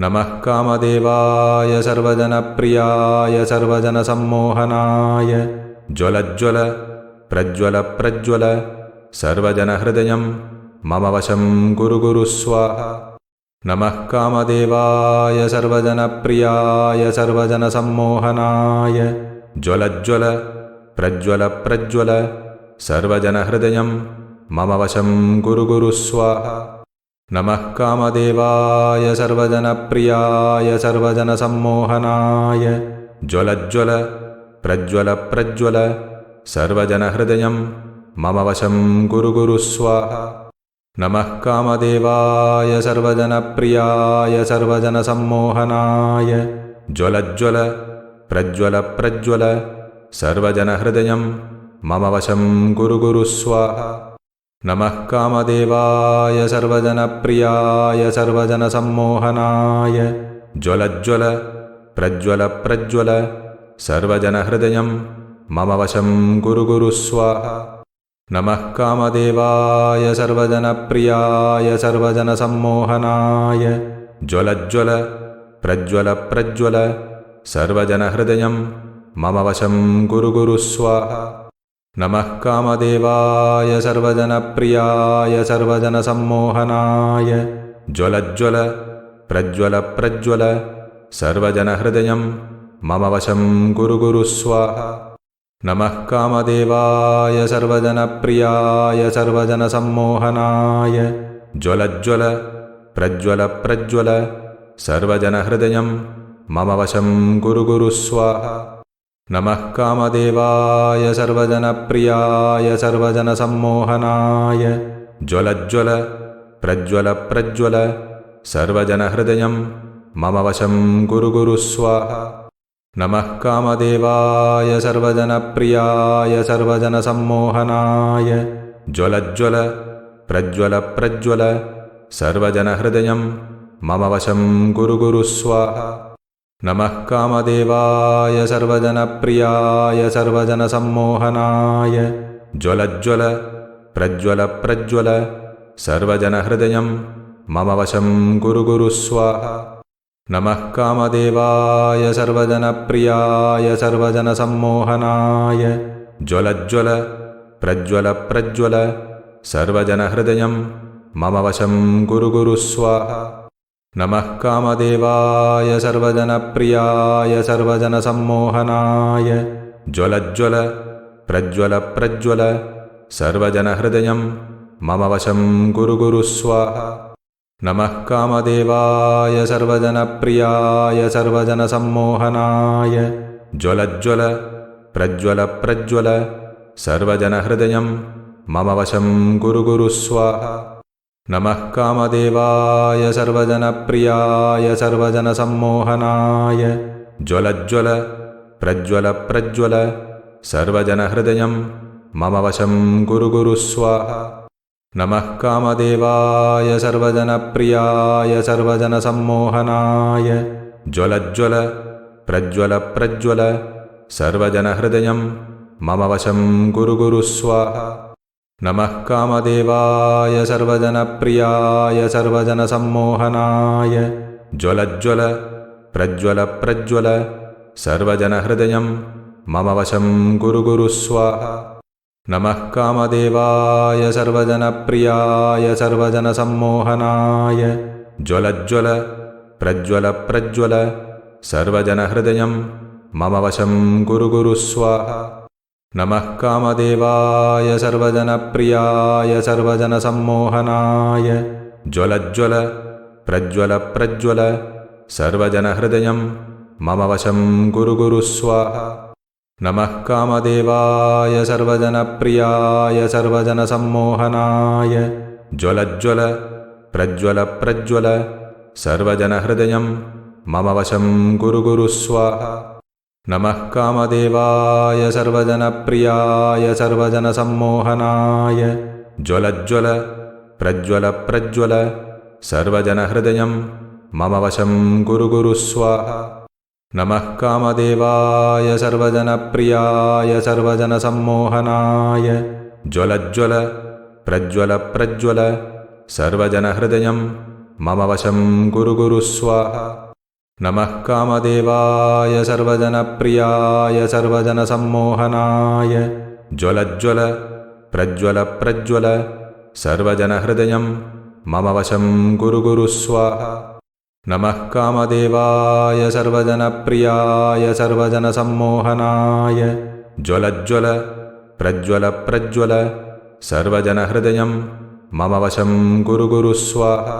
नमः कामदेवाय सर्वजनप्रियाय सर्वजनसम्मोहनाय ज्वलज्वल प्रज्वल प्रज्वल सर्वजनहृदयं मम वशं कुरु कुरु स्वाहा। नमः कामदेवाय सर्वजनप्रियाय सर्वजनसम्मोहनाय ज्वलज्वल प्रज्वल प्रज्वल सर्वजनहृदयं मम वशं कुरु कुरु स्वाहा। नमः कामदेवाय सर्वजनप्रियाय सर्वजनसम्मोहनाय ज्वलज्वल प्रज्वल प्रज्वल सर्वजनहृदयं मम वशं कुरु कुरु स्वाहा। नमः कामदेवाय सर्वजनप्रियाय सर्वजनसम्मोहनाय ज्वलज्वल प्रज्वल प्रज्वल सर्वजनहृदयं मम वशं कुरु कुरु स्वाहा। नमः कामदेवाय सर्वजनप्रियाय सर्वजनसम्मोहनाय ज्वलज्वल प्रज्वल प्रज्वल सर्वजनहृदयं मम वशं कुरु कुरु स्वाहा। नमः कामदेवाय सर्वजनप्रियाय सर्वजनसम्मोहनाय ज्वलज्वल प्रज्वल प्रज्वल सर्वजनहृदयं मम वशं कुरु कुरु स्वाहा। नमः कामदेवाय सर्वजनप्रियाय सर्वजनसम्मोहनाय ज्वलज्वल प्रज्वल प्रज्वल सर्वजनहृदयं मम वशं कुरु कुरु स्वाहा। नमः कामदेवाय सर्वजनप्रियाय सर्वजनसम्मोहनाय ज्वलज्वल प्रज्वल प्रज्वल सर्वजनहृदयं मम वशं कुरु कुरु स्वाहा। नमः कामदेवाय सर्वजनप्रियाय सर्वजनसम्मोहनाय ज्वलज्वल प्रज्वल प्रज्वल सर्वजनहृदयं मम वशं कुरु कुरु स्वाहा। नमः कामदेवाय सर्वजनप्रियाय सर्वजनसम्मोहनाय ज्वलज्वल प्रज्वल प्रज्वल सर्वजनहृदयं मम वशं कुरु कुरु स्वाहा। नमः कामदेवाय सर्वजनप्रियाय सर्वजनसम्मोहनाय ज्वलज्वल प्रज्वल प्रज्वल सर्वजनहृदयं मम वशं कुरु कुरु स्वाहा। नमः कामदेवाय सर्वजनप्रियाय सर्वजनसम्मोहनाय ज्वलज्वल प्रज्वल प्रज्वल सर्वजनहृदयं मम वशं कुरु कुरु स्वाहा। नमः कामदेवाय सर्वजनप्रियाय सर्वजनसम्मोहनाय ज्वलज्वल प्रज्वल प्रज्वल सर्वजनहृदयं मम वशं कुरु कुरु स्वाहा। नमः कामदेवाय सर्वजनप्रियाय सर्वजनसम्मोहनाय ज्वलज्वल प्रज्वल प्रज्वल सर्वजनहृदयं मम वशं कुरु कुरु स्वाहा। नमः कामदेवाय सर्वजनप्रियाय सर्वजनसम्मोहनाय ज्वलज्वल प्रज्वल प्रज्वल सर्वजनहृदयं मम वशं कुरु कुरु स्वाहा। नमः कामदेवाय सर्वजनप्रियाय सर्वजनसम्मोहनाय ज्वलज्वल प्रज्वल प्रज्वल सर्वजनहृदयं मम वशं कुरु कुरु स्वाहा। नमः कामदेवाय सर्वजनप्रियाय सर्वजनसम्मोहनाय ज्वलज्वल प्रज्वल प्रज्वल सर्वजनहृदयं मम वशं कुरु कुरु स्वाहा। नमः कामदेवाय सर्वजनप्रियाय सर्वजनसम्मोहनाय ज्वलज्वल प्रज्वल प्रज्वल सर्वजनहृदयं मम वशं कुरु कुरु स्वाहा। नमः कामदेवाय सर्वजनप्रियाय सर्वजनसम्मोहनाय ज्वलज्वल प्रज्वल प्रज्वल सर्वजनहृदयं मम वशं कुरु कुरु स्वाहा। नमः कामदेवाय सर्वजनप्रियाय सर्वजनसम्मोहनाय ज्वलज्वल प्रज्वल प्रज्वल सर्वजनहृदयं मम वशं कुरु कुरु स्वाहा। नमः कामदेवाय सर्वजनप्रियाय सर्वजनसम्मोहनाय ज्वलज्वल प्रज्वल प्रज्वल सर्वजनहृदयं मम वशं कुरु कुरु स्वाहा। नमः कामदेवाय सर्वजनप्रियाय सर्वजनसम्मोहनाय ज्वलज्वल प्रज्वल प्रज्वल सर्वजनहृदयं मम वशं कुरु स्वाहा नमः कामदेवाय सर्वजनप्रियाय सर्वजनसम्मोहनाय ज्वलज्वल प्रज्वल सर्वजनहृदयं मम वशं कुरु स्वाहा नमः कामदेवाय सर्वजनप्रियाय सर्वजनसम्मोहनाय ज्वलज्वल प्रज्वल सर्वजनहृदयं मम वशं कुरु स्वाहा